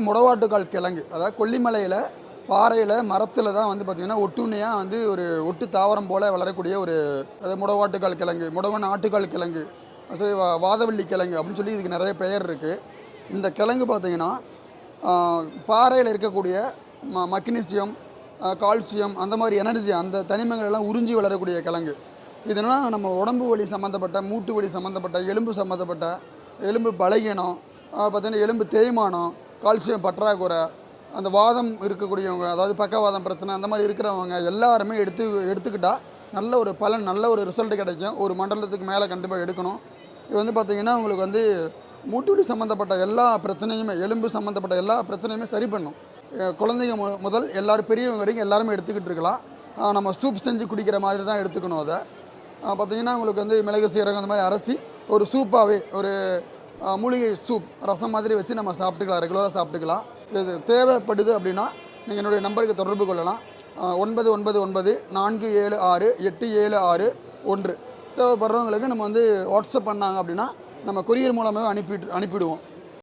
முடவாட்டுக்கால் கிழங்கு, அதாவது கொல்லிமலையில் பாறையில் மரத்தில் தான் வந்து பார்த்திங்கன்னா ஒட்டுண்ணியாக வந்து ஒரு ஒட்டு தாவரம் போல் வளரக்கூடிய ஒரு முடவாட்டுக்கால் கிழங்கு, முடவன் ஆட்டுக்கால் கிழங்கு, சரி வாதவள்ளி கிழங்கு அப்படின்னு சொல்லி இதுக்கு நிறைய பெயர் இருக்குது. இந்த கிழங்கு பார்த்திங்கன்னா பாறையில் இருக்கக்கூடிய மக்னீசியம், கால்சியம், அந்த மாதிரி எனர்ஜி, அந்த தனிமங்கள் எல்லாம் உறிஞ்சி வளரக்கூடிய கிழங்கு. இதனால் நம்ம உடம்பு வலி சம்மந்தப்பட்ட, மூட்டு வலி சம்மந்தப்பட்ட, எலும்பு சம்மந்தப்பட்ட, எலும்பு பலகீனம், பார்த்திங்கன்னா எலும்பு தேய்மானம், கால்சியம் பற்றாக்குறை, அந்த வாதம் இருக்கக்கூடியவங்க, அதாவது பக்கவாதம் பிரச்சனை அந்த மாதிரி இருக்கிறவங்க எல்லாருமே எடுத்துக்கிட்டால் நல்ல ஒரு பலன், நல்ல ஒரு ரிசல்ட் கிடைக்கும். ஒரு மண்டலத்துக்கு மேலே கண்டிப்பாக எடுக்கணும். இது வந்து பார்த்திங்கன்னா உங்களுக்கு வந்து மூட்டு வலி சம்மந்தப்பட்ட எல்லா பிரச்சனையுமே, எலும்பு சம்மந்தப்பட்ட எல்லா பிரச்சனையுமே சரி பண்ணும். குழந்தைங்க முதல் எல்லோரும் பெரியவங்க வரைக்கும் எல்லாருமே எடுத்துக்கிட்டு இருக்கலாம். நம்ம சூப் செஞ்சு குடிக்கிற மாதிரி தான் எடுத்துக்கணும். அதை பார்த்திங்கன்னா உங்களுக்கு வந்து மிளகு சீரகம் அந்த மாதிரி அரைச்சி ஒரு சூப்பாகவே, ஒரு மூலிகை சூப் ரசம் மாதிரி வச்சு நம்ம சாப்பிட்டுக்கலாம், ரெகுலராக சாப்பிட்டுக்கலாம். இது தேவைப்படுது அப்படின்னா நீங்கள் என்னுடைய நம்பருக்கு தொடர்பு கொள்ளலாம். 9994768761. தேவைப்படுறவங்களுக்கு நம்ம வந்து வாட்ஸ்அப் பண்ணாங்க அப்படின்னா நம்ம கொரியர் மூலமாக அனுப்பிடுவோம்.